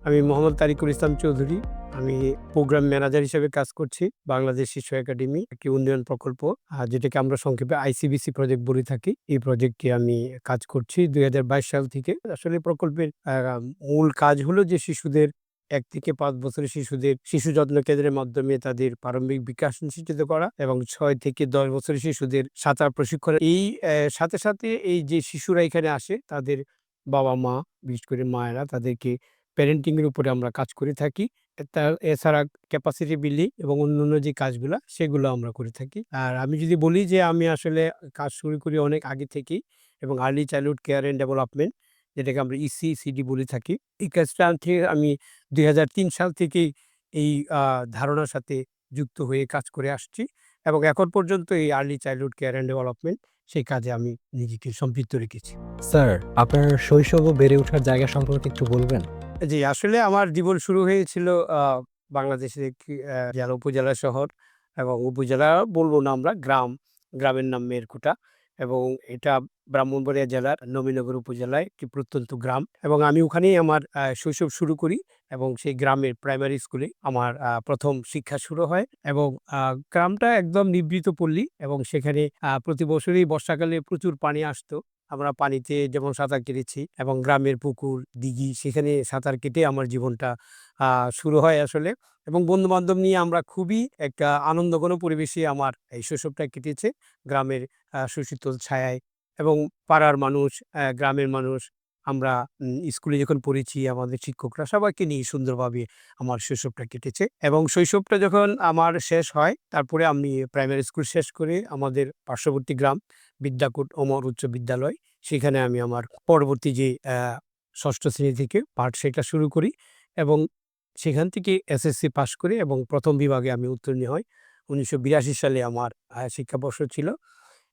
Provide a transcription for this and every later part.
আমি মোহাম্মদ তারিকুল ইসলাম চৌধুরী। আমি programme manager হিসেবে কাজ করছি। বাংলাদেশ শিশু একাডেমি একটি উন্নয়ন প্রকল্প যেটাকে আমরা সংক্ষেপে আইসিবিসি প্রজেক্ট বলে থাকি। এই প্রজেক্টে আমি কাজ করছি ২০২২ সাল থেকে। আসলে প্রকল্পের মূল কাজ হলো যে শিশুদের ১ থেকে ৫ বছরের শিশুদের শিশু যত্ন কেন্দ্রের মাধ্যমে তাদের প্রারম্ভিক বিকাশ নিশ্চিত করা এবং ৬ থেকে ১০ বছরের শিশুদের সাঁতার প্রশিক্ষণ। এই সাথে এই যে শিশুরা এখানে আসে তাদের বাবা-মা, বিশেষ করে মায়েরা তাদেরকে প্যারেন্টিং এর উপরে আমরা কাজ করে থাকি। এছাড়া ক্যাপাসিটি বিল্ডিং এবং অন্যান্য যে কাজগুলা সেগুলো আমরা করে থাকি। আর আমি যদি বলি যে আমি আসলে কাজ শুরু করি অনেক আগে থেকেই এবং early childhood care and development যেটাকে আমরা ইসিসিডি বলে থাকি। এই কাজটা আমি ২০০৩ সাল থেকেই এই ধারণার সাথে যুক্ত হয়ে কাজ করে আসছি এবং এখন পর্যন্ত এই early childhood care and development সেই কাজে আমি নিজেকে সম্পৃক্ত রেখেছি। স্যার, আপনার শৈশব ও বেড়ে ওঠার জায়গা সম্পর্কে একটু বলবেন? জি, আসলে আমার জীবন শুরু হয়েছিল বাংলাদেশের একটি জেলা উপজেলা শহর এবং উপজেলা বলব না আমরা গ্রাম। গ্রামের নাম মেরকুটা এবং এটা ব্রাহ্মণবাড়িয়া জেলার নবীনগর উপজেলায় একটি প্রত্যন্ত গ্রাম এবং আমি ওখানেই আমার শৈশব শুরু করি এবং সেই গ্রামের প্রাইমারি স্কুলে আমার ১ম শিক্ষা শুরু হয় এবং গ্রামটা একদম নিভৃত পল্লী এবং সেখানে প্রতি বছরই বর্ষাকালে প্রচুর পানি আসতো। আমরা পানিতে যেমন সাঁতার কেটেছি এবং গ্রামের পুকুর, দিঘি সেখানে সাঁতার কেটে আমার জীবনটা আ শুরু হয় আসলে এবং বন্ধু-বান্ধব নিয়ে আমরা খুবই একটা আনন্দঘন পরিবেশে আমার এই শৈশবটা কেটেছে। গ্রামের সুশীতল ছায়ায় এবং পাড়ার মানুষ, গ্রামের মানুষ আমরা স্কুলে যখন পড়েছি আমাদের শিক্ষকরা সবাইকে নিয়ে সুন্দরভাবে আমার শৈশবটা কেটেছে এবং শৈশবটা যখন আমার শেষ হয় তারপরে আমি প্রাইমারি স্কুল শেষ করে আমাদের পার্শ্ববর্তী গ্রাম বিদ্যাকূট ওমর উচ্চ বিদ্যালয় সেখানে আমি আমার পরবর্তী যে ৬ষ্ঠ শ্রেণী থেকে পাঠ শেখা শুরু করি এবং সেখান থেকে এসএসসি পাস করি এবং ১ম বিভাগে আমি উত্তীর্ণ হই। ১৯৮২ সালে আমার শিক্ষাবর্ষ ছিল।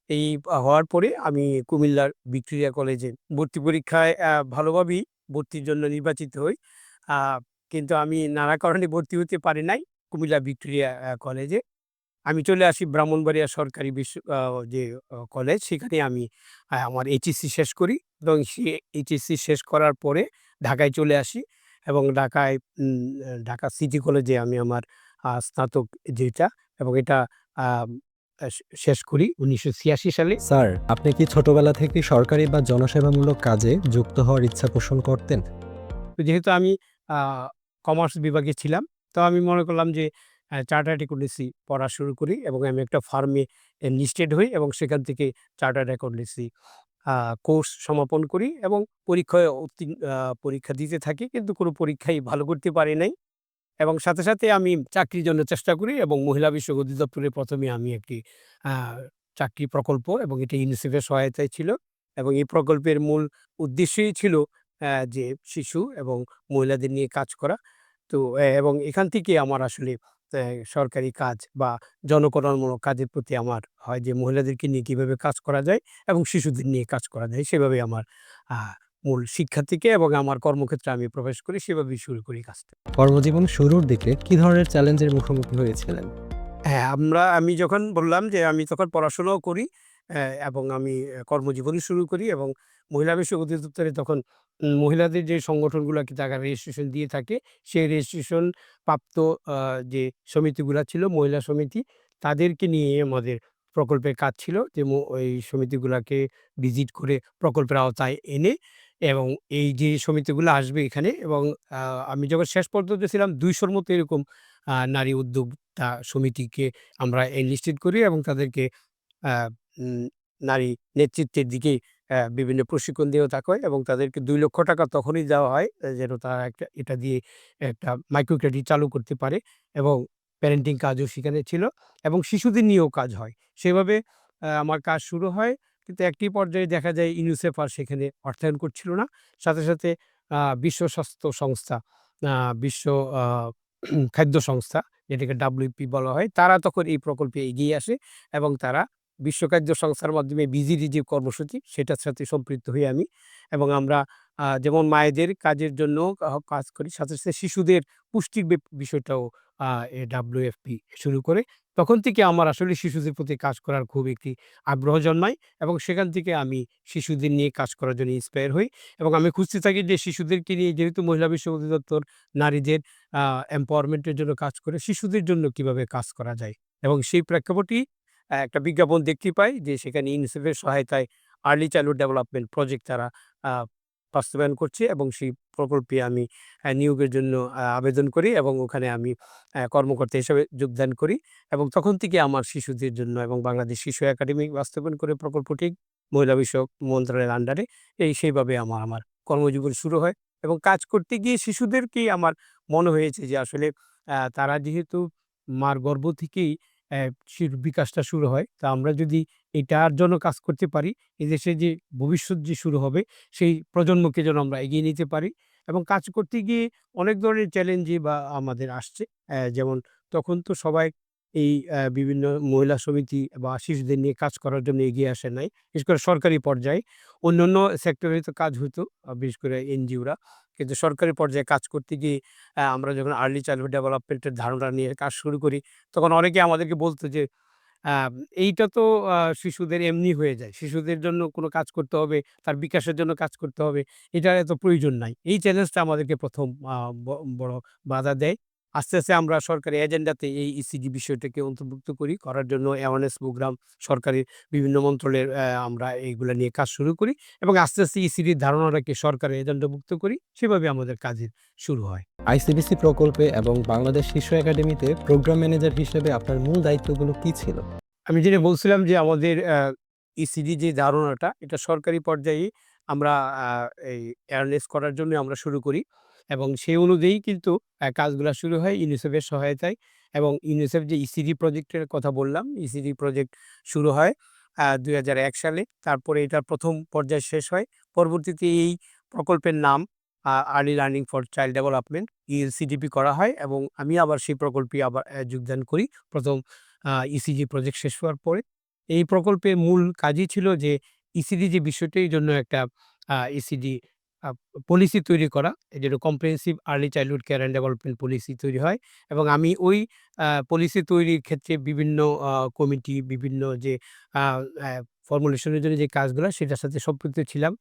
এই হওয়ার পরে আমি কুমিল্লার ভিক্টোরিয়া কলেজে ভর্তি পরীক্ষায় ভালোভাবেই ভর্তির জন্য নির্বাচিত হই। আ কিন্তু আমি নানা কারণে ভর্তি হতে পারি নাই কুমিল্লা ভিক্টোরিয়া কলেজে। আমি চলে আসি ব্রাহ্মণবাড়িয়া সরকারি যে কলেজ সেখানে আমি আমার এইচএসসি শেষ করি এবং এইচএসসি শেষ করার পরে ঢাকায় চলে আসি এবং ঢাকা সিটি কলেজে আমি আমার স্নাতক যেটা এবং এটা আম আ শেষ করি ১৯৮৬ সালে। স্যার, আপনি কি ছোটবেলা থেকে সরকারি বা জনসেবামূলক কাজে যুক্ত হওয়ার ইচ্ছা পোষণ করতেন? তো যেহেতু আমি আ কমার্স বিভাগে ছিলাম, তো আমি মনে করলাম যে চার্টার্ড অ্যাকাউন্টেন্সি পড়া শুরু করি এবং আমি একটা ফার্মে এনলিস্টেড হই এবং সেখান থেকে চার্টার্ড অ্যাকাউন্টেন্সি আ কোর্স সমাপন করি এবং পরীক্ষায় পরীক্ষা দিতে থাকি। কিন্তু কোনো পরীক্ষাই ভালো করতে পারি নাই এবং সাথে আমি চাকরির জন্য চেষ্টা করি এবং মহিলা বিষয়ক অধিদপ্তরে ১ম এ আমি একটি আ চাকরি প্রকল্প এবং এটা ইউনিসেফের সহায়তায় ছিল এবং এই প্রকল্পের মূল উদ্দেশ্যই ছিল যে শিশু এবং মহিলাদের নিয়ে কাজ করা। তো এবং এখান থেকে আমার আসলে অ্যা সরকারি কাজ বা জনকল্যাণমূলক কাজের প্রতি আমার হয় যে মহিলাদেরকে নিয়ে কিভাবে কাজ করা যায় এবং শিশুদের নিয়ে কাজ করা যায় সেভাবে আমার আ মূল শিক্ষা থেকে এবং আমার কর্মক্ষেত্রে আমি প্রবেশ করি সেভাবেই শুরু করি কাজটা। কর্মজীবন শুরুর দিকে কি ধরনের চ্যালেঞ্জের মুখোমুখি হয়েছিলেন? হ্যাঁ, আমি যখন বললাম যে আমি তখন পড়াশোনাও করি এবং আমি কর্মজীবনই শুরু করি এবং মহিলা বিষয়ক অধিদপ্তরে তখন মহিলাদের যে সংগঠনগুলাকে টাকা রেজিস্ট্রেশন দিয়ে থাকে, সেই রেজিস্ট্রেশন প্রাপ্ত আ যে সমিতিগুলা ছিল মহিলা সমিতি, তাদেরকে নিয়ে আমাদের প্রকল্পের কাজ ছিল যে ওই সমিতিগুলাকে ভিজিট করে প্রকল্পের আওতায় এনে এবং এই যে সমিতিগুলো আসবে এখানে এবং আ আমি যখন শেষ পর্যন্ত ছিলাম ২০০ র মতো এরকম নারী উদ্যোক্তা সমিতিকে আমরা এনলিস্টেড করি এবং তাদেরকে আ উম নারী নেতৃত্বের দিকে বিভিন্ন প্রশিক্ষণ দিয়েও থাকা হয় এবং তাদেরকে ৳২,০০,০০০ তখনই দেওয়া হয় যেন তারা এটা দিয়ে একটা মাইক্রো ক্রেডিট চালু করতে পারে এবং প্যারেন্টিং কাজও সেখানে ছিল এবং শিশুদের নিয়েও কাজ হয়। সেভাবে আমার কাজ শুরু হয়। কিন্তু একটি পর্যায়ে দেখা যায় ইউনিসেফ আর সেখানে অর্থায়ন করছিল না। সাথে বিশ্ব স্বাস্থ্য সংস্থা, বিশ্ব আ খাদ্য সংস্থা যেটাকে WFP বলা হয়, তারা তখন এই প্রকল্পে এগিয়ে আসে এবং তারা বিশ্ব খাদ্য সংস্থার মাধ্যমে BGD যে কর্মসূচি সেটার সাথে সম্পৃক্ত হই আমি এবং আমরা যেমন মায়েদের কাজের জন্য কাজ করি, সাথে, সাথে শিশুদের পুষ্টির বিষয়টাও WFP শুরু করে। তখন থেকে আমার আসলে শিশুদের প্রতি কাজ করার খুব একটি আগ্রহ জন্মায় এবং সেখান থেকে আমি শিশুদের নিয়ে কাজ করার জন্য ইন্সপায়ার হই এবং আমি খুঁজতে থাকি যে শিশুদেরকে নিয়ে যেহেতু মহিলা বিষয় অধিদপ্তর নারীদের আ এম্পাওয়ারমেন্ট এর জন্য কাজ করে, শিশুদের জন্য কিভাবে কাজ করা যায় এবং সেই প্রেক্ষাপটেই একটা বিজ্ঞাপন দেখতে পাই যে সেখানে ইউনিসেফ এর সহায়তায় আর্লি চাইল্ডহুড ডেভেলপমেন্ট প্রজেক্ট তারা আ বাস্তবায়ন করছে এবং সেই প্রকল্পে আমি নিয়োগের জন্য আবেদন করি এবং ওখানে আমি কর্মকর্তা হিসেবে যোগদান করি এবং তখন থেকে আমার শিশুদের জন্য এবং বাংলাদেশ শিশু একাডেমি বাস্তবায়ন করে প্রকল্পটি মহিলা বিষয়ক মন্ত্রণালয়ের আন্ডারে সেইভাবে আমার কর্মজীবন শুরু হয় এবং কাজ করতে গিয়ে শিশুদেরকেই আমার মনে হয়েছে যে আসলে তারা যেহেতু মার গর্ভ থেকেই বিকাশটা শুরু হয়। তা আমরা যদি এটার জন্য কাজ করতে পারি, এদেশে যে ভবিষ্যৎ যে শুরু হবে, সেই প্রজন্মকে যেন আমরা এগিয়ে নিতে পারি এবং কাজ করতে গিয়ে অনেক ধরনের চ্যালেঞ্জই বা আমাদের আসছে। যেমন তখন তো সবাই এই বিভিন্ন মহিলা সমিতি বা শিশুদের নিয়ে কাজ করার জন্য এগিয়ে আসে নাই। বিশেষ করে সরকারি পর্যায়ে। অন্যান্য সেক্টরে তো কাজ হইতো, বিশেষ করে এনজিওরা। কিন্তু সরকারি পর্যায়ে কাজ করতে গিয়ে আমরা যখন আর্লি চাইল্ডহুড ডেভেলপমেন্ট এর ধারণা নিয়ে কাজ শুরু করি, তখন অনেকে আমাদেরকে বলত যে, এইটা তো শিশুদের এমনি হয়ে যায়। শিশুদের জন্য কোনো কাজ করতে হবে, তার বিকাশের জন্য কাজ করতে হবে। এটার এত প্রয়োজন নাই। এই চ্যালেঞ্জটা আমাদেরকে ১ম ব বড় বাধা দেয়। আস্তে, আস্তে আমরা সরকারি এজেন্ডাতে এই ইসিডি বিষয়টাকে অন্তর্ভুক্ত করি। করার জন্য অ্যাওয়ারনেস প্রোগ্রাম সরকারি বিভিন্ন মন্ত্রণালয়ের আমরা এইগুলা নিয়ে কাজ শুরু করি এবং আস্তে, আস্তে ইসিডির ধারণাটাকে সরকারের এজেন্ডাভুক্ত করি। সেভাবে আমাদের কাজের শুরু হয়। আইসিডিসি প্রকল্পে এবং বাংলাদেশ শিশু একাডেমিতে প্রোগ্রাম ম্যানেজার হিসেবে আপনার মূল দায়িত্বগুলো কি ছিল? আমি যেটা বলছিলাম যে আমাদের ইসিডি যে ধারণাটা এটা সরকারি পর্যায়ে আমরা আ এই অ্যাওয়ারনেস করার জন্য আমরা শুরু করি এবং সেই অনুযায়ী কিন্তু কাজগুলা শুরু হয় ইউনিসেফের সহায়তায় এবং ইউনিসেফ যে ইসিডি প্রজেক্টের কথা বললাম, ইসিডি প্রজেক্ট শুরু হয় ২০০১ সালে। তারপরে এটার ১ম পর্যায় শেষ হয়। পরবর্তীতে এই প্রকল্পের নাম early learning for child development ELCDP করা হয় এবং আমি আবার সেই প্রকল্পে আবার যোগদান করি। ১ম ইসিজি প্রজেক্ট শেষ হওয়ার পরে। এই প্রকল্পের মূল কাজই ছিল যে ইসিডি যে বিষয়টি এই জন্য একটা ইসিডি আ পলিসি তৈরি করা। এজন্য comprehensive early childhood care and development policy তৈরি হয় এবং আমি ওই পলিসি তৈরির ক্ষেত্রে বিভিন্ন কমিটি, বিভিন্ন যে আ অ্যা ফর্মুলেশন এর জন্য যে কাজগুলা সেটার সাথে সম্পৃক্ত ছিলাম।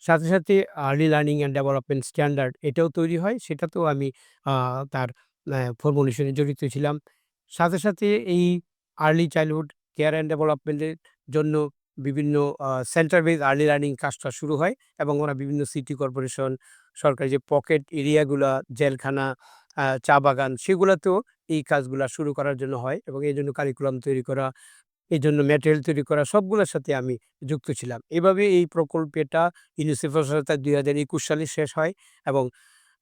সাথে, সাথে early learning and development standard এটাও তৈরি হয়। সেটাতেও আমি আ তার ফর্মুলেশন এ জড়িত ছিলাম। সাথে, সাথে এই early childhood care and development এর জন্য বিভিন্ন সেন্টার বেজ আর্লি লার্নিং কাজটা শুরু হয় এবং ওরা বিভিন্ন সিটি কর্পোরেশন, সরকারি যে পকেট এরিয়াগুলা, জেলখানা, চা বাগান সেগুলাতেও এই কাজগুলা শুরু করার জন্য হয় এবং এজন্য কারিকুলাম তৈরি করা, এজন্য ম্যাটেরিয়াল তৈরি করা সবগুলোর সাথে আমি যুক্ত ছিলাম। এভাবে এই প্রকল্পটা ইউনিসেফের সহায়তায় ২০২১ সালে শেষ হয় এবং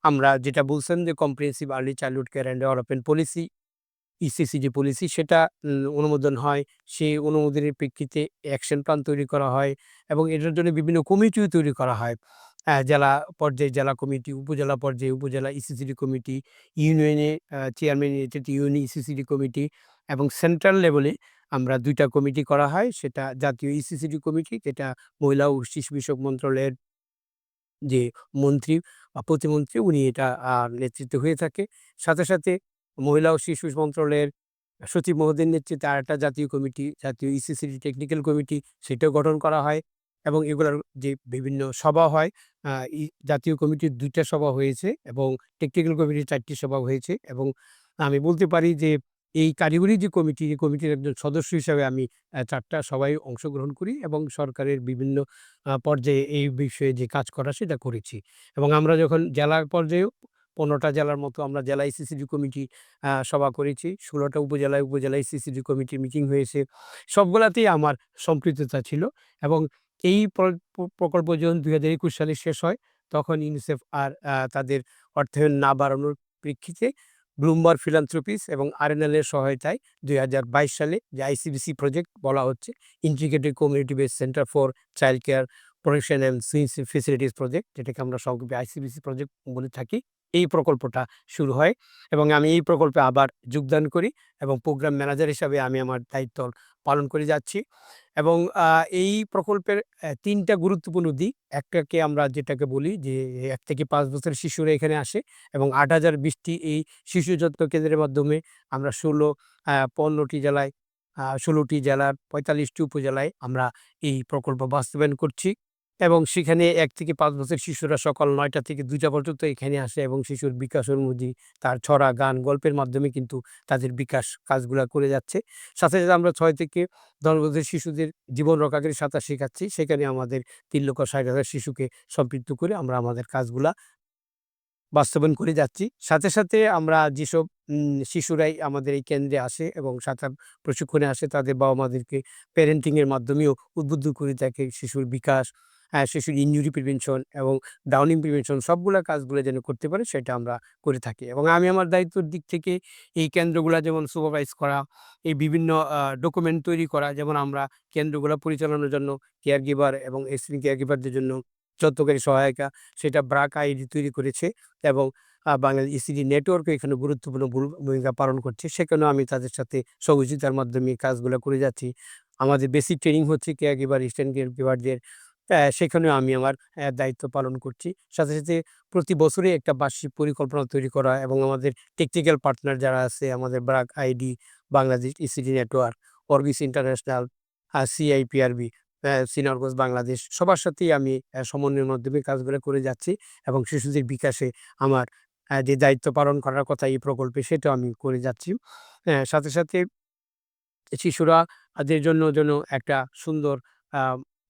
আমরা যেটা বলছেন যে comprehensive early childhood care and development policy ECC যে পলিসি সেটা অনুমোদন হয়। সেই অনুমোদনের প্রেক্ষিতে অ্যাকশন প্ল্যান তৈরি করা হয় এবং এটার জন্য বিভিন্ন কমিটিও তৈরি করা হয়। জেলা পর্যায়ে জেলা কমিটি, উপজেলা পর্যায়ে উপজেলা ইসিসিডি কমিটি, ইউনিয়নে চেয়ারম্যান এর ইউনি ইসিসিডি কমিটি এবং সেন্ট্রাল লেভেলে আমরা ২ টা কমিটি করা হয়। সেটা জাতীয় ইসিসিডি কমিটি যেটা মহিলা ও শিশু বিষয়ক মন্ত্রণালয়ের যে মন্ত্রী বা প্রতিমন্ত্রী উনি এটা নেতৃত্বে হয়ে থাকে। সাথে, সাথে মহিলা ও শিশু মন্ত্রণালয়ের সচিব মহোদয়ের নেতৃত্বে আরেকটা জাতীয় কমিটি, জাতীয় ইসিসিডি টেকনিক্যাল কমিটি সেটাও গঠন করা হয় এবং এগুলার যে বিভিন্ন সভা হয়, আ ই জাতীয় কমিটির ২ টা সভা হয়েছে এবং টেকনিক্যাল কমিটির ৪ টি সভা হয়েছে এবং আমি বলতে পারি যে এই কারিগরি যে কমিটি, এই কমিটির একজন সদস্য হিসাবে আমি ৪ টা সভায় অংশগ্রহণ করি এবং সরকারের বিভিন্ন পর্যায়ে এই বিষয়ে যে কাজ করা সেটা করেছি এবং আমরা যখন জেলা পর্যায়েও ১৫ টা জেলার মতো আমরা জেলা ইসিসিডি কমিটি সভা করেছি। ১৬ টা উপজেলায়, উপজেলা ইসিসিডি কমিটির মিটিং হয়েছে। সবগুলাতেই আমার সম্পৃক্ততা ছিল এবং এই প্রকল্প যখন ২০২১ সালে শেষ হয়, তখন ইউনিসেফ আর তাদের অর্থায়ন না বাড়ানোর প্রেক্ষিতে ব্লুমবার্গ ফিলান্থ্রপিস এবং আরএনএল এর সহায়তায় ২০২২ সালে যে আইসিডিসি প্রজেক্ট বলা হচ্ছে, integrated community based centre for child care protection and facilities project যেটাকে আমরা সংক্ষেপে আইসিবিসি প্রজেক্ট বলে থাকি। এই প্রকল্পটা শুরু হয় এবং আমি এই প্রকল্পে আবার যোগদান করি এবং প্রোগ্রাম ম্যানেজার হিসাবে আমি আমার দায়িত্ব পালন করে যাচ্ছি এবং এই প্রকল্পের ৩ টা গুরুত্বপূর্ণ দিক। একটাকে আমরা যেটাকে বলি যে ১ থেকে ৫ বছরের শিশুরা এখানে আসে এবং ৮,০২০টি এই শিশু যত্ন কেন্দ্রের মাধ্যমে আমরা ১৫টি জেলায় ১৬টি জেলার ৪৫টি উপজেলায় আমরা এই প্রকল্প বাস্তবায়ন করছি এবং সেখানে ১ থেকে ৫ বছরের শিশুরা সকাল ৯টা থেকে ২টা পর্যন্ত এখানে আসে এবং শিশুর বিকাশ অনুভূতি, তার ছড়া, গান, গল্পের মাধ্যমে কিন্তু তাদের বিকাশ কাজগুলা করে যাচ্ছে। সাথে, সাথে আমরা ৬ থেকে ১০ বছরের শিশুদের জীবন রক্ষাকারী সাঁতার শেখাচ্ছি। সেখানে আমাদের ৩,৬০,০০০ শিশুকে সম্পৃক্ত করে আমরা আমাদের কাজগুলা বাস্তবায়ন করে যাচ্ছি। সাথে, সাথে আমরা যেসব শিশুরাই আমাদের এই কেন্দ্রে আসে এবং সাঁতার প্রশিক্ষণে আসে তাদের বাবা-মাদেরকে প্যারেন্টিং এর মাধ্যমেও উদ্বুদ্ধ করে থাকি শিশুর বিকাশ, শিশুর ইনজুরি প্রিভেনশন এবং ডাউনিং প্রিভেনশন সবগুলা কাজগুলো যেন করতে পারে সেটা আমরা করে থাকি এবং আমি আমার দায়িত্বের দিক থেকে এই কেন্দ্রগুলা যেমন সুপারভাইজ করা, এই বিভিন্ন ডকুমেন্ট তৈরি করা যেমন আমরা কেন্দ্রগুলা পরিচালনার জন্য কেয়ার গিভার এবং এক্সট্রিম কেয়ার গিভারদের জন্য যত্নকারী সহায়িকা সেটা ব্রাক আইডি তৈরি করেছে এবং বাংলাদেশ ইসিডি নেটওয়ার্কও এখানে গুরুত্বপূর্ণ ভূমিকা পালন করছে। সেখানেও আমি তাদের সাথে সহযোগিতার মাধ্যমে কাজগুলা করে যাচ্ছি। আমাদের বেসিক ট্রেনিং হচ্ছে কেয়ার গিভার, এক্সটেন্ড কেয়ার গিভারদের সেখানেও আমি আমার দায়িত্ব পালন করছি। সাথে, সাথে প্রতি বছরে একটা বার্ষিক পরিকল্পনা তৈরি করা এবং আমাদের টেকনিক্যাল পার্টনার যারা আছে আমাদের BRAC IED, Bangladesh ECD network, Orbis international, CIPRB, সিনারগঞ্জ বাংলাদেশ সবার সাথেই আমি সমন্বয়ের মাধ্যমে কাজগুলো করে যাচ্ছি এবং শিশুদের বিকাশে আমার যে দায়িত্ব পালন করার কথা এই প্রকল্পে সেটাও আমি করে যাচ্ছি। সাথে, সাথে শিশুরা দের জন্য যেন একটা সুন্দর আ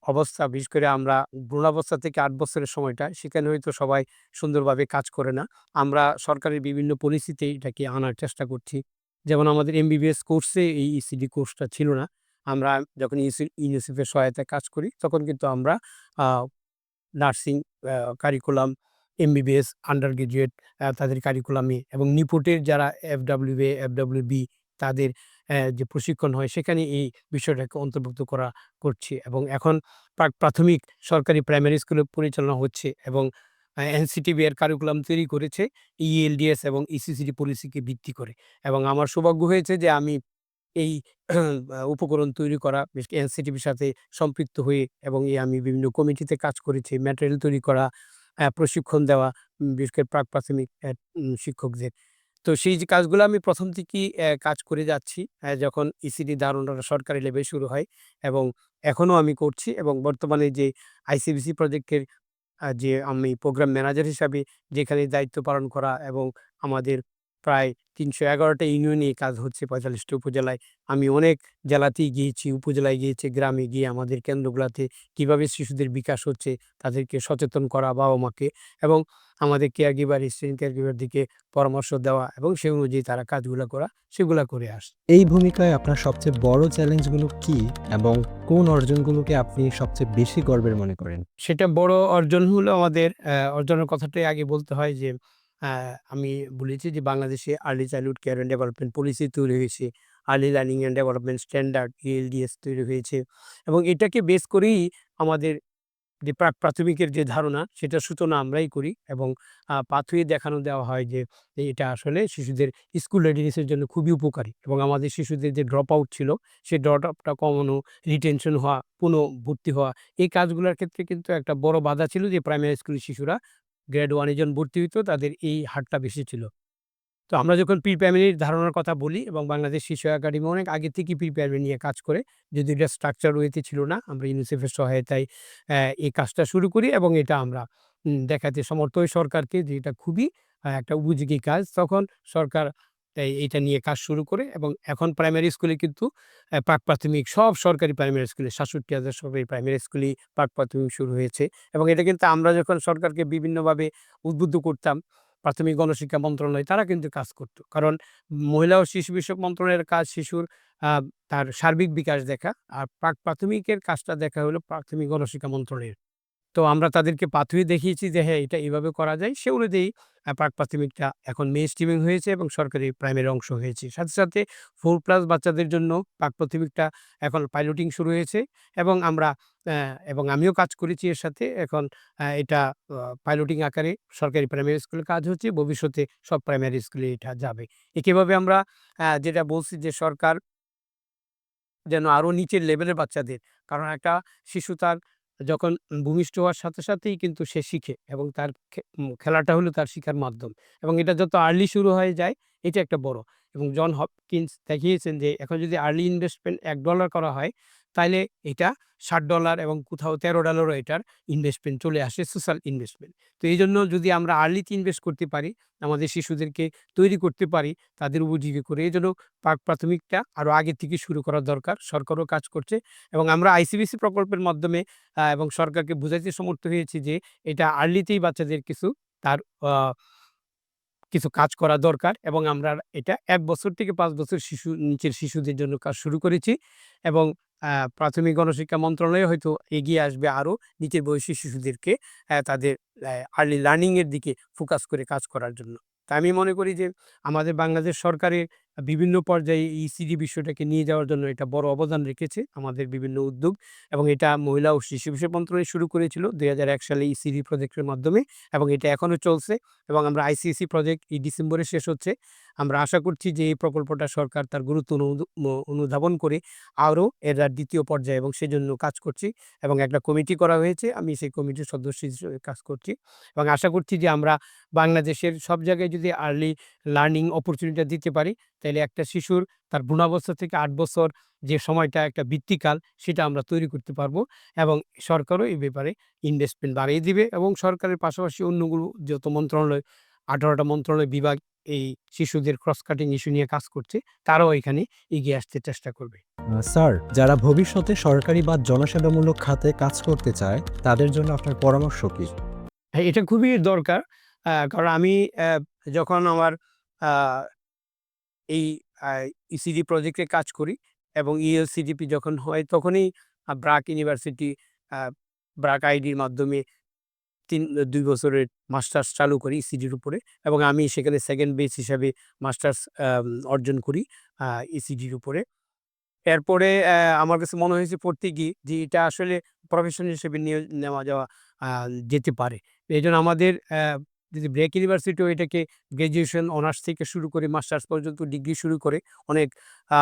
অবস্থা বিশেষ করে আমরা ভ্রূণাবস্থা থেকে ৮ বছরের সময়টা সেখানে হয়তো সবাই সুন্দরভাবে কাজ করে না। আমরা সরকারের বিভিন্ন পলিসিতে এটাকে আনার চেষ্টা করছি। যেমন আমাদের এমবিবিএস কোর্সে এই ইসিডি কোর্সটা ছিল না। আমরা যখন ইউনিসেফের সহায়তায় কাজ করি তখন কিন্তু আমরা আ nursing curriculum, MBBS, undergraduate তাদের কারিকুলামে এবং নিপুটের যারা এফডব্লিউএ, এফডব্লিউবি তাদের যে প্রশিক্ষণ হয় সেখানে এই বিষয়টাকে অন্তর্ভুক্ত করছি এবং এখন প্রাথমিক সরকারি প্রাইমারি স্কুলে পরিচালনা হচ্ছে এবং এনসিটিবি এর কারিকুলাম তৈরি করেছে ইএলডিএস এবং ইসিসিডি পলিসিকে ভিত্তি করে এবং আমার সৌভাগ্য হয়েছে যে আমি এই উপকরণ তৈরি করা বেশ এনসিটিভির সাথে সম্পৃক্ত হয়ে এবং আমি বিভিন্ন কমিটিতে কাজ করেছি। ম্যাটেরিয়াল তৈরি করা, প্রশিক্ষণ দেওয়া বিশেষ করে প্রাক-প্রাথমিক শিক্ষকদের। তো সেই যে কাজগুলো আমি ১ম থেকেই কাজ করে যাচ্ছি। যখন ইসিডি ধারণাটা সরকারি লেভেলে শুরু হয় এবং এখনো আমি করছি এবং বর্তমানে যে আইসিবিসি প্রজেক্টের যে আমি প্রোগ্রাম ম্যানেজার হিসাবে যেখানে দায়িত্ব পালন করা এবং আমাদের প্রায় ৩১১ টা ইউনিয়নে এই কাজ হচ্ছে ৪৫ টা উপজেলায়। আমি অনেক জেলাতেই গিয়েছি, উপজেলায় গিয়েছি, গ্রামে গিয়ে আমাদের কেন্দ্রগুলাতে কিভাবে শিশুদের বিকাশ হচ্ছে তাদেরকে সচেতন করা বাবা-মাকে এবং আমাদের কেয়ার গিভার, এক্সটেন্ড কেয়ার গিভারদেরকে পরামর্শ দেওয়া এবং সে অনুযায়ী তারা কাজগুলা করা, সেগুলা করে আসছে। এই ভূমিকায় আপনার সবচেয়ে বড় চ্যালেঞ্জগুলো কি এবং কোন অর্জনগুলোকে আপনি সবচেয়ে বেশি গর্বের মনে করেন? সেটা বড় অর্জন হলো আমাদের অর্জনের কথাটাই আগে বলতে হয় যে আ আমি বলেছি যে বাংলাদেশে early childhood care and development policy তৈরি হয়েছে। Early learning and development standard ELDS তৈরি হয়েছে এবং এটাকে বেস করেই আমাদের যে প্রাথমিকের যে ধারণা সেটার সূচনা আমরাই করি এবং পাথওয়ে দেখানো দেওয়া হয় যে এটা আসলে শিশুদের স্কুল রেডিনেস এর জন্য খুবই উপকারী এবং আমাদের শিশুদের যে ড্রপ আউট ছিল সেই ড্রপ আউটটা কমানো, রিটেনশন হওয়া, পুনঃ ভর্তি হওয়া এই কাজগুলোর ক্ষেত্রে কিন্তু একটা বড় বাধা ছিল যে প্রাইমারি স্কুলের শিশুরা গ্রেড 1 এ যখন ভর্তি হইতো তাদের এই হারটা বেশি ছিল। তো আমরা যখন প্রি প্রাইমারির ধারণার কথা বলি এবং বাংলাদেশ শিশু একাডেমি অনেক আগে থেকেই প্রি প্রাইমারি নিয়ে কাজ করে। যদিও এটা স্ট্রাকচার ওয়েতে ছিল না। আমরা ইউনিসেফের সহায়তায় এই কাজটা শুরু করি এবং এটা আমরা দেখাতে সমর্থ হই সরকারকে যে এটা খুবই একটা উপযোগী কাজ। তখন সরকার এইটা নিয়ে কাজ শুরু করে এবং এখন প্রাইমারি স্কুলে কিন্তু প্রাক-প্রাথমিক সব সরকারি প্রাইমারি স্কুলে ৬৭,০০০ সরকারি প্রাইমারি স্কুলেই প্রাক-প্রাথমিক শুরু হয়েছে এবং এটা কিন্তু আমরা যখন সরকারকে বিভিন্নভাবে উদ্বুদ্ধ করতাম প্রাথমিক গণশিক্ষা মন্ত্রণালয় তারা কিন্তু কাজ করত। কারণ মহিলা ও শিশু বিষয়ক মন্ত্রণালয়ের কাজ শিশুর আ তার সার্বিক বিকাশ দেখা। আর প্রাথমিকের কাজটা দেখা হলো প্রাথমিক গণশিক্ষা মন্ত্রণালয়ের। তো আমরা তাদেরকে পাথুয়ে দেখিয়েছি যে হ্যাঁ, এটা এভাবে করা যায়। সে অনুযায়ী প্রাক-প্রাথমিকটা এখন মেইন স্ট্রিমিং হয়েছে এবং সরকারি প্রাইমারি অংশ হয়েছে। সাথে 4+ বাচ্চাদের জন্য প্রাক-প্রাথমিকটা এখন পাইলটিং শুরু হয়েছে এবং আমরা এবং আমিও কাজ করেছি এর সাথে। এখন এটা পাইলটিং আকারে সরকারি প্রাইমারি স্কুলে কাজ হচ্ছে। ভবিষ্যতে সব প্রাইমারি স্কুলে এটা যাবে। একইভাবে আমরা যেটা বলছি যে সরকার যেন আরো নিচের লেভেলের বাচ্চাদের, কারণ একটা শিশু তার যখন ভূমিষ্ঠ হওয়ার সাথে সাথেই কিন্তু সে শিখে এবং তার খেলাটা হলো তার শিখার মাধ্যম এবং এটা যত আর্লি শুরু হয়ে যায় এটা একটা বড়। এবং জন হপকিন্স দেখিয়েছেন যে এখন যদি আর্লি ইনভেস্টমেন্ট $1 করা হয় তাইলে এটা $60 এবং কোথাও $13 ও এটার ইনভেস্টমেন্ট চলে আসে, সোশ্যাল ইনভেস্টমেন্ট। তো এইজন্য যদি আমরা আর্লিতে ইনভেস্ট করতে পারি, আমাদের শিশুদেরকে তৈরি করতে পারি তাদের উপযোগী করে, এজন্য প্রাথমিকটা আরো আগে থেকে শুরু করা দরকার। সরকারও কাজ করছে এবং আমরা আইসিবিসি প্রকল্পের মাধ্যমে এবং সরকারকে বুঝাইতে সমর্থ হয়েছি যে এটা আর্লিতেই বাচ্চাদের কিছু তার কিছু কাজ করা দরকার এবং আমরা এটা ১ বছর থেকে ৫ বছর নিচের শিশুদের জন্য কাজ শুরু করেছি এবং প্রাথমিক গণশিক্ষা মন্ত্রণালয় হয়তো এগিয়ে আসবে আরো নিচের বয়সী শিশুদেরকে তাদের আর্লি লার্নিং এর দিকে ফোকাস করে কাজ করার জন্য। তা আমি মনে করি যে আমাদের বাংলাদেশ সরকারের বিভিন্ন পর্যায়ে ইসিডি বিষয়টাকে নিয়ে যাওয়ার জন্য এটা বড় অবদান রেখেছে আমাদের বিভিন্ন উদ্যোগ এবং এটা মহিলা ও শিশু বিষয় মন্ত্রণালয় শুরু করেছিল ২০০১ সালে ইসিডি প্রজেক্টের মাধ্যমে এবং এটা এখনো চলছে এবং আমরা আইসিএসি প্রজেক্ট এই ডিসেম্বরে শেষ হচ্ছে। আমরা আশা করছি যে এই প্রকল্পটা সরকার তার গুরুত্ব অনুধাবন করে আরও এর ২য় পর্যায়ে এবং সেজন্য কাজ করছি এবং একটা কমিটি করা হয়েছে। আমি সেই কমিটির সদস্য হিসেবে কাজ করছি এবং আশা করছি যে আমরা বাংলাদেশের সব জায়গায় যদি আর্লি লার্নিং অপরচুনিটি দিতে পারি, তাইলে একটা শিশুর তার ভ্রূণাবস্থা থেকে ৮ বছর যে সময়টা একটা বৃত্তিকাল সেটা আমরা তৈরি করতে পারবো এবং সরকারও এই ব্যাপারে ইনভেস্টমেন্ট বাড়িয়ে দিবে এবং সরকারের পাশাপাশি অন্যগুলো যত মন্ত্রণালয় ১৮টা মন্ত্রণালয় বিভাগ এই শিশুদের ক্রস কাটিং ইস্যু নিয়ে কাজ করছে, তারাও এখানে এগিয়ে আসতে চেষ্টা করবে। স্যার, যারা ভবিষ্যতে সরকারি বা জনসেবামূলক খাতে কাজ করতে চায় তাদের জন্য আপনার পরামর্শ কি? হ্যাঁ, এটা খুবই দরকার। কারণ আমি যখন আমার আ এই আ ইসিডি প্রজেক্টে কাজ করি এবং ইএলসিডিপি যখন হয় তখনই ব্র্যাক ইউনিভার্সিটি আ ব্র্যাক আইডির মাধ্যমে ২ বছরের মাস্টার্স চালু করি ইসিডির উপরে এবং আমি সেখানে 2nd বেস হিসাবে মাস্টার্স অর্জন করি ইসিডির উপরে। এরপরে আমার কাছে মনে হয়েছে পড়তে গিয়ে যে এটা আসলে প্রফেশন হিসেবে নেওয়া যাওয়া আ যেতে পারে। এজন্য আমাদের যদি ব্র্যাক ইউনিভার্সিটিও এটাকে গ্র্যাজুয়েশন অনার্স থেকে শুরু করে মাস্টার্স পর্যন্ত ডিগ্রি শুরু করে অনেক আ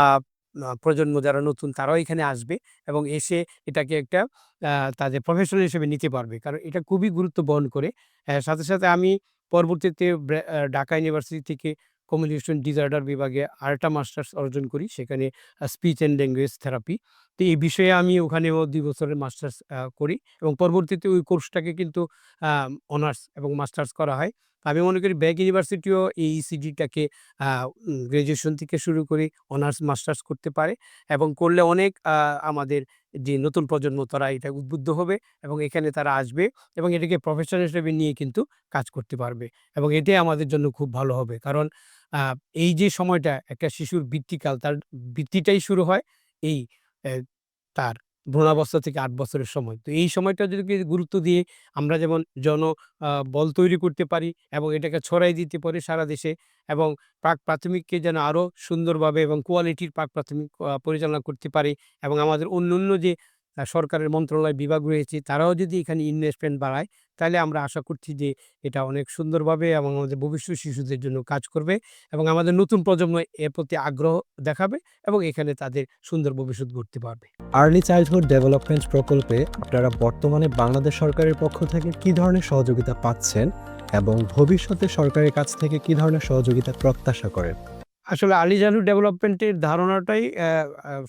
আ প্রজন্ম যারা নতুন তারাও এখানে আসবে এবং এসে এটাকে একটা আ তাদের প্রফেশন হিসেবে নিতে পারবে। কারণ এটা খুবই গুরুত্ব বহন করে। সাথে আমি পরবর্তীতে ঢাকা ইউনিভার্সিটি থেকে কমিউনিকেশন ডিসঅর্ডার বিভাগে আরেকটা মাস্টার্স অর্জন করি। সেখানে স্পিচ অ্যান্ড ল্যাঙ্গুয়েজ থেরাপি। তো এই বিষয়ে আমি ওখানেও ২ বছরের মাস্টার্স করি এবং পরবর্তীতে ওই কোর্সটাকে কিন্তু আ অনার্স এবং মাস্টার্স করা হয়। আমি মনে করি ব্র্যাক ইউনিভার্সিটিও এই ইসিডিটাকে আ গ্র্যাজুয়েশন থেকে শুরু করে অনার্স মাস্টার্স করতে পারে এবং করলে অনেক আমাদের যে নতুন প্রজন্ম তারা এটা উদ্বুদ্ধ হবে এবং এখানে তারা আসবে এবং এটাকে প্রফেশন হিসেবে নিয়ে কিন্তু কাজ করতে পারবে এবং এটাই আমাদের জন্য খুব ভালো হবে। কারণ আ এই যে সময়টা একটা শিশুর বৃত্তিকাল, তার বৃত্তিটাই শুরু হয় এই এ তার ভ্রূণাবস্থা থেকে ৮ বছরের সময়। তো এই সময়টা যদি গুরুত্ব দিয়ে আমরা যেমন বল তৈরি করতে পারি এবং এটাকে ছড়াই দিতে পারি সারা দেশে এবং প্রাথমিককে যেন আরো সুন্দরভাবে এবং কোয়ালিটির প্রাথমিক পরিচালনা করতে পারি এবং আমাদের অন্যান্য যে সরকারের মন্ত্রণালয় বিভাগ রয়েছে তারাও যদি এখানে ইনভেস্টমেন্ট বাড়ায়, তাহলে আমরা আশা করছি যে এটা অনেক সুন্দরভাবে এবং আমাদের ভবিষ্যৎ শিশুদের জন্য কাজ করবে এবং আমাদের নতুন প্রজন্ম এর প্রতি আগ্রহ দেখাবে এবং এখানে তাদের সুন্দর ভবিষ্যৎ গড়তে পারবে। আর্লি চাইল্ডহুড ডেভেলপমেন্ট প্রকল্পে আপনারা বর্তমানে বাংলাদেশ সরকারের পক্ষ থেকে কি ধরনের সহযোগিতা পাচ্ছেন এবং ভবিষ্যতে সরকারের কাছ থেকে কি ধরনের সহযোগিতা প্রত্যাশা করেন? আসলে আর্লি চাইল্ডহুড ডেভেলপমেন্টের ধারণাটাই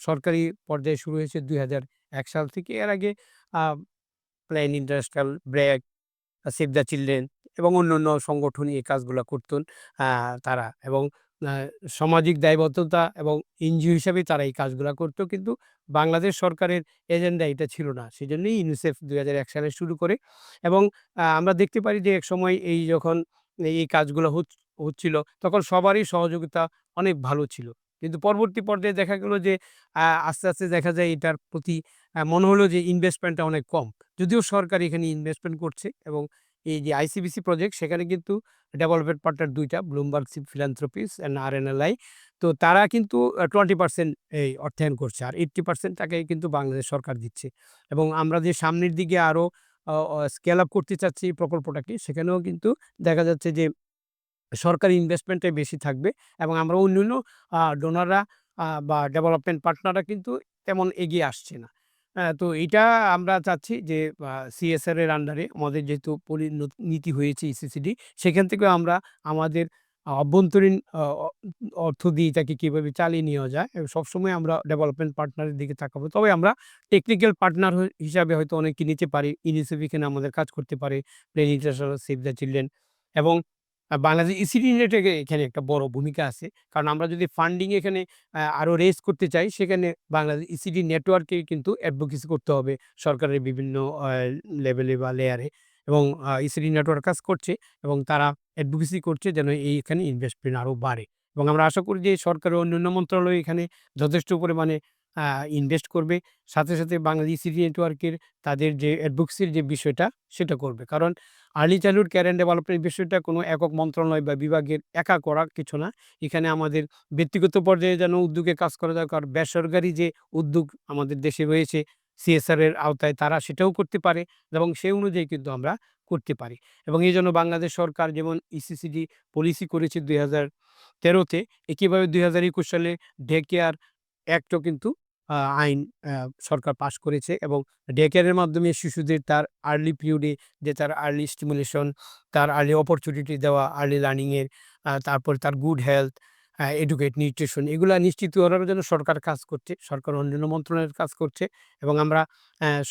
সরকারি পর্যায়ে শুরু হয়েছে ২০০১ সাল থেকে। এর আগে আ plan international, BRAC, save the children এবং অন্যান্য সংগঠন এই কাজগুলা করতেন আ তারা এবং আ সামাজিক দায়বদ্ধতা এবং এনজিও হিসাবে তারা এই কাজগুলা করত। কিন্তু বাংলাদেশ সরকারের এজেন্ডা এটা ছিল না। সেজন্যই ইউনিসেফ ২০০১ সালে শুরু করে এবং আমরা দেখতে পারি যে একসময় এই যখন এই কাজগুলো হচ্ছিল তখন সবারই সহযোগিতা অনেক ভালো ছিল। কিন্তু পরবর্তী পর্যায়ে দেখা গেল যে আস্তে, আস্তে দেখা যায় এটার প্রতি মনে হলো যে ইনভেস্টমেন্টটা অনেক কম। যদিও সরকার এখানে ইনভেস্টমেন্ট করছে এবং এই যে আইসিবিসি প্রজেক্ট সেখানে কিন্তু ডেভেলপমেন্ট পার্টনার ২ টা ব্লুমবার্গ ফিলান্থ্রপিস অ্যান্ড আরএনএলআই। তো তারা কিন্তু 20% এই অর্থায়ন করছে। আর 80% টাকাই কিন্তু বাংলাদেশ সরকার দিচ্ছে। এবং আমরা যে সামনের দিকে আরো অ অ স্কেল আপ করতে চাচ্ছি এই প্রকল্পটাকে, সেখানেও কিন্তু দেখা যাচ্ছে যে সরকারি ইনভেস্টমেন্টটাই বেশি থাকবে এবং আমরা অন্যান্য ডোনাররা বা ডেভেলপমেন্ট পার্টনাররা কিন্তু তেমন এগিয়ে আসছে না। তো এইটা আমরা চাচ্ছি যে সিএসআর এর আন্ডারে আমাদের যেহেতু নীতি হয়েছে ইসিসিডি, সেখান থেকেও আমরা আমাদের অভ্যন্তরীণ অর্থ দিয়ে এটাকে কিভাবে চালিয়ে নেওয়া যায় এবং সবসময় আমরা ডেভেলপমেন্ট পার্টনারের দিকে তাকাবো। তবে আমরা টেকনিক্যাল পার্টনার হিসাবে হয়তো অনেককে নিতে পারি। ইউনিসেফ এখানে আমাদের কাজ করতে পারে, plan international, save the children এবং বাংলাদেশ ইসিডি নেটের এখানে একটা বড় ভূমিকা আছে। কারণ আমরা যদি ফান্ডিং এখানে আরো রেইজ করতে চাই, সেখানে বাংলাদেশ ইসিডি নেটওয়ার্কে কিন্তু অ্যাডভোকেসি করতে হবে সরকারের বিভিন্ন লেভেলে বা লেয়ারে এবং ইসিডি নেটওয়ার্ক কাজ করছে এবং তারা অ্যাডভোকেসি করছে যেন এইখানে ইনভেস্টমেন্ট আরো বাড়ে এবং আমরা আশা করি যে সরকারের অন্যান্য মন্ত্রণালয় এখানে যথেষ্ট পরিমাণে ইনভেস্ট করবে। সাথে, সাথে বাংলাদেশ ইসিডি নেটওয়ার্কের তাদের যে অ্যাডভোকেসির যে বিষয়টা সেটা করবে। কারণ early childhood care and development বিষয়টা কোনো একক মন্ত্রণালয় বা বিভাগের একা করার কিছু না। এখানে আমাদের ব্যক্তিগত পর্যায়ে যেন উদ্যোগে কাজ করা দরকার। বেসরকারি যে উদ্যোগ আমাদের দেশে রয়েছে সিএসআর এর আওতায় তারা সেটাও করতে পারে এবং সেই অনুযায়ী কিন্তু আমরা করতে পারি এবং এজন্য বাংলাদেশ সরকার যেমন ইসিসিডি পলিসি করেছে ২০১৩ তে, একইভাবে ২০২১ সালে ডে কেয়ার অ্যাক্টও কিন্তু আইন আ সরকার পাস করেছে এবং ডে কেয়ারের মাধ্যমে শিশুদের তার আর্লি পিরিয়ডে যে তার আর্লি স্টিমুলেশন, তার আর্লি অপরচুনিটি দেওয়া, আর্লি লার্নিং এর তারপরে তার গুড হেলথ, এডুকেট, নিউট্রিশন এগুলা নিশ্চিত করার জন্য সরকার কাজ করছে। সরকার অন্যান্য মন্ত্রণালয়ের কাজ করছে এবং আমরা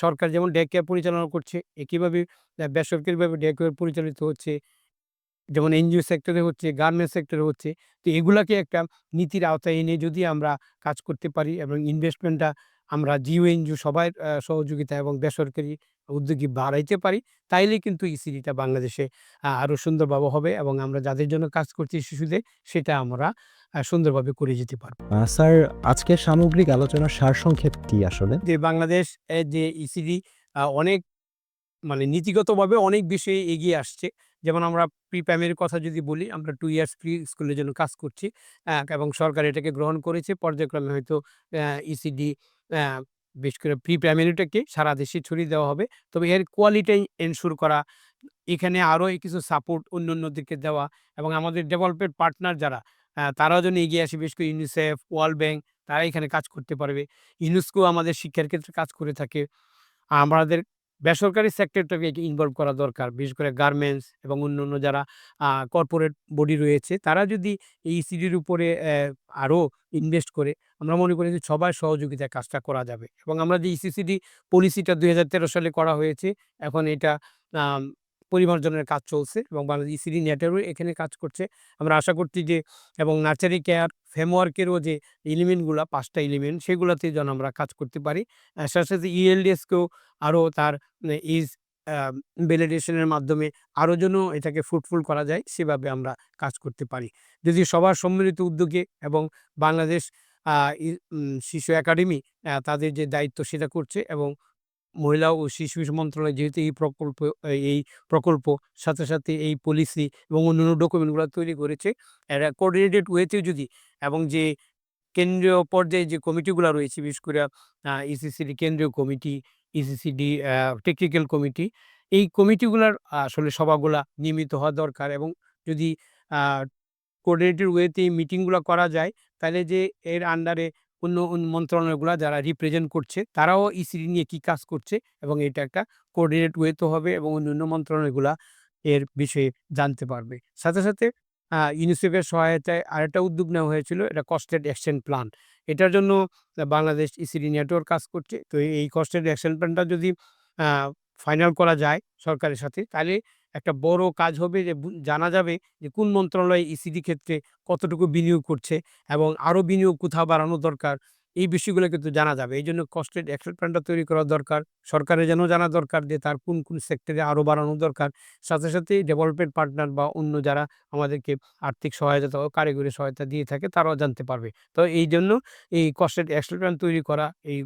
সরকার যেমন ডে কেয়ার পরিচালনা করছে, একইভাবে বেসরকারিভাবে ডে কেয়ার পরিচালিত হচ্ছে। যেমন এনজিও সেক্টরে হচ্ছে, গার্মেন্টস সেক্টরে হচ্ছে। তো এগুলাকে একটা নীতির আওতায় এনে যদি আমরা কাজ করতে পারি এবং ইনভেস্টমেন্টটা আমরা জিও, এনজিও সবার সহযোগিতা এবং বেসরকারি উদ্যোগী বাড়াইতে পারি, তাইলেই কিন্তু ইসিডিটা বাংলাদেশে আরো সুন্দরভাবে হবে এবং আমরা যাদের জন্য কাজ করছি শিশুদের, সেটা আমরা সুন্দরভাবে করে যেতে পারব। স্যার, আজকের সামগ্রিক আলোচনার সারসংক্ষেপ কি আসলে? যে বাংলাদেশ যে ইসিডি অনেক মানে নীতিগতভাবে অনেক বিষয়ে এগিয়ে আসছে। যেমন আমরা প্রি প্রাইমারির কথা যদি বলি, আমরা 2 ইয়ার্স প্রি স্কুলের জন্য কাজ করছি এবং সরকার এটাকে গ্রহণ করেছে। পর্যায়ক্রমে হয়তো ইসিডি অ্যা বিশেষ করে প্রি প্রাইমারিটাকে সারা দেশে ছড়িয়ে দেওয়া হবে। তবে এর কোয়ালিটি এনশিওর করা, এখানে আরো কিছু সাপোর্ট অন্যান্যদেরকে দেওয়া এবং আমাদের ডেভেলপমেন্ট পার্টনার যারা তারাও যেন এগিয়ে আসে। বিশেষ করে ইউনিসেফ, ওয়ার্ল্ড ব্যাংক তারা এখানে কাজ করতে পারবে। ইউনেস্কো আমাদের শিক্ষার ক্ষেত্রে কাজ করে থাকে। আমাদের বেসরকারি সেক্টরটাকে ইনভলভ করা দরকার। বিশেষ করে গার্মেন্টস এবং অন্যান্য যারা কর্পোরেট বডি রয়েছে, তারা যদি এই ইসিডির উপরে আরো ইনভেস্ট করে, আমরা মনে করি যে সবার সহযোগিতায় কাজটা করা যাবে। এবং আমরা যে ইসিসিডি পলিসিটা ২০১৩ সালে করা হয়েছে, এখন এটা আম পরিমার্জনের কাজ চলছে এবং বাংলাদেশ ইসিডি নেটেরও এখানে কাজ করছে। আমরা আশা করছি যে এবং নার্সারি কেয়ার ফ্রেমওয়ার্কেরও যে এলিমেন্টগুলা ৫ টা এলিমেন্ট সেগুলাতে যেন আমরা কাজ করতে পারি। সাথে, সাথে ইএলডিএসকেও আরো তার ইজ আ ভ্যালিডেশন এর মাধ্যমে আরো যেন এটাকে ফ্রুটফুল করা যায় সেভাবে আমরা কাজ করতে পারি। যদি সবার সম্মিলিত উদ্যোগে এবং বাংলাদেশ আ ই শিশু একাডেমি তাদের যে দায়িত্ব সেটা করছে এবং মহিলা ও শিশু মন্ত্রণালয় যেহেতু এই প্রকল্প সাথে, সাথে এই পলিসি এবং অন্যান্য ডকুমেন্টগুলা তৈরি করেছে, এরা কোঅর্ডিনেটেড ওয়েতে যদি এবং যে কেন্দ্রীয় পর্যায়ে যে কমিটিগুলা রয়েছে বিশেষ করে ইসিসিডি কেন্দ্রীয় কমিটি, ইসিসিডি টেকনিক্যাল কমিটি, এই কমিটিগুলার আসলে সভাগুলা নিয়মিত হওয়া দরকার এবং যদি আ কোঅর্ডিনেটেড ওয়েতে এই মিটিংগুলা করা যায়, তাহলে যে এর আন্ডারে অন্য মন্ত্রণালয়গুলা যারা রিপ্রেজেন্ট করছে, তারাও ইসিডি নিয়ে কি কাজ করছে এবং এটা একটা কোঅর্ডিনেট ওয়েতে হবে এবং অন্যান্য মন্ত্রণালয়গুলা এর বিষয়ে জানতে পারবে। সাথে, সাথে ইউনিসেফের সহায়তায় আরেকটা উদ্যোগ নেওয়া হয়েছিল, এটা কস্টেড অ্যাকশন প্ল্যান। এটার জন্য বাংলাদেশ ইসিডি নেটওয়ার্ক কাজ করছে। তো এই কস্টেড অ্যাকশন প্ল্যানটা যদি আ ফাইনাল করা যায় সরকারের সাথে, তাহলে একটা বড় কাজ হবে যে জানা যাবে যে কোন মন্ত্রণালয় ইসিডি ক্ষেত্রে কতটুকু বিনিয়োগ করছে এবং আরো বিনিয়োগ কোথাও বাড়ানো দরকার। এই বিষয়গুলো কিন্তু জানা যাবে। এইজন্য কস্ট অ্যাকশন প্ল্যানটা তৈরি করা দরকার। সরকারের যেন জানা দরকার যে তার কোন সেক্টরে আরো বাড়ানো দরকার। সাথে, সাথে ডেভেলপমেন্ট পার্টনার বা অন্য যারা আমাদেরকে আর্থিক সহায়তা ও কারিগরি সহায়তা দিয়ে থাকে তারাও জানতে পারবে। তো এইজন্য এই কস্ট অ্যাকশন প্ল্যান তৈরি করা এই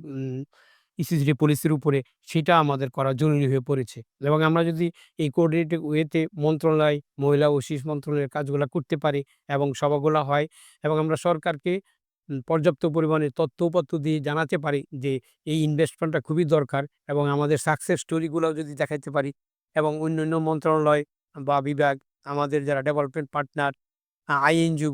ইসিজিডি পলিসির উপরে সেটা আমাদের করা জরুরি হয়ে পড়েছে। এবং আমরা যদি এই কোঅর্ডিনেটেড ওয়েতে মন্ত্রণালয়, মহিলা ও শিশু মন্ত্রণালয়ের কাজগুলা করতে পারি এবং সভাগুলা হয় এবং আমরা সরকারকে পর্যাপ্ত পরিমাণে তথ্য-উপাত্ত দিয়ে জানাতে পারি যে এই ইনভেস্টমেন্টটা খুবই দরকার এবং আমাদের সাকসেস স্টোরি গুলাও যদি দেখাইতে পারি এবং অন্যান্য মন্ত্রণালয় বা বিভাগ, আমাদের যারা ডেভেলপমেন্ট পার্টনার, এনজিও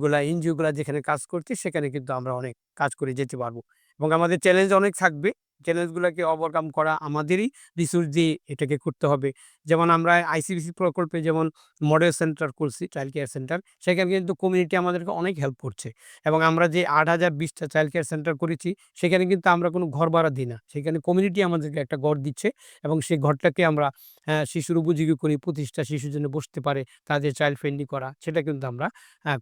গুলা যেখানে কাজ করছে সেখানে কিন্তু আমরা অনেক কাজ করে যেতে পারবো এবং আমাদের চ্যালেঞ্জ অনেক থাকবে। চ্যালেঞ্জগুলাকে ওভারকাম করা আমাদেরই রিসোর্স দিয়ে এটাকে করতে হবে। যেমন আমরা আইসিডিসি প্রকল্পে যেমন মডেল সেন্টার করছি, চাইল্ড কেয়ার সেন্টার, সেখানে কিন্তু কমিউনিটি আমাদেরকে অনেক হেল্প করছে এবং আমরা যে ৮,০২০টা চাইল্ড কেয়ার সেন্টার করেছি সেখানে কিন্তু আমরা কোনো ঘর ভাড়া দিই না। সেখানে কমিউনিটি আমাদেরকে একটা ঘর দিচ্ছে এবং সেই ঘরটাকে আমরা শিশুর উপযোগী করি, ২৫টা শিশু যেন বসতে পারে, তাদের চাইল্ড ফ্রেন্ডলি করা, সেটা কিন্তু আমরা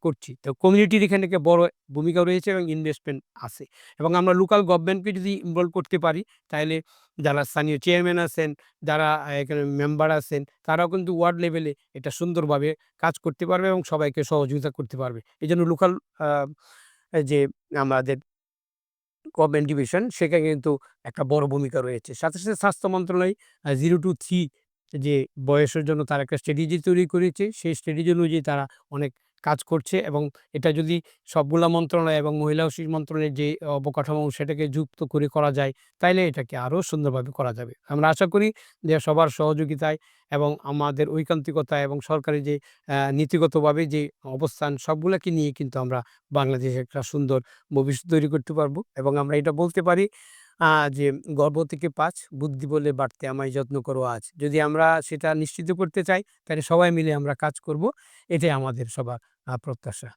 করছি। তো কমিউনিটির এখানে থেকে বড় ভূমিকা রয়েছে এবং ইনভেস্টমেন্ট আছে এবং আমরা লোকাল গভর্নমেন্টকে যদি ইনভলভ করতে পারি তাইলে যারা স্থানীয় চেয়ারম্যান আছেন, যারা এখানে মেম্বার আছেন, তারাও কিন্তু ওয়ার্ড লেভেলে এটা সুন্দরভাবে কাজ করতে পারবে এবং সবাইকে সহযোগিতা করতে পারবে। এজন্য লোকাল আ যে আমাদের গভর্নমেন্ট ডিভিশন সেখানে কিন্তু একটা বড় ভূমিকা রয়েছে। সাথে, সাথে স্বাস্থ্য মন্ত্রণালয় 0 to 3 যে বয়সের জন্য তারা একটা স্ট্র্যাটেজি তৈরি করেছে। সেই স্ট্র্যাটেজি অনুযায়ী তারা অনেক কাজ করছে এবং এটা যদি সবগুলা মন্ত্রণালয় এবং মহিলা ও শিশু মন্ত্রণালয়ের যে অবকাঠামো সেটাকে যুক্ত করে করা যায়, তাইলে এটাকে আরো সুন্দরভাবে করা যাবে। আমরা আশা করি যে সবার সহযোগিতায় এবং আমাদের ঐকান্তিকতা এবং সরকারি যে নীতিগতভাবে যে অবস্থান সবগুলাকে নিয়ে কিন্তু আমরা বাংলাদেশে একটা সুন্দর ভবিষ্যৎ তৈরি করতে পারবো এবং আমরা এটা বলতে পারি যে গর্ভ থেকে ৫ বুদ্ধি বলে বাড়তে আমায় যত্ন করো আজ। যদি আমরা সেটা নিশ্চিত করতে চাই তাহলে সবাই মিলে আমরা কাজ করব। এটাই আমাদের সবার প্রত্যাশা।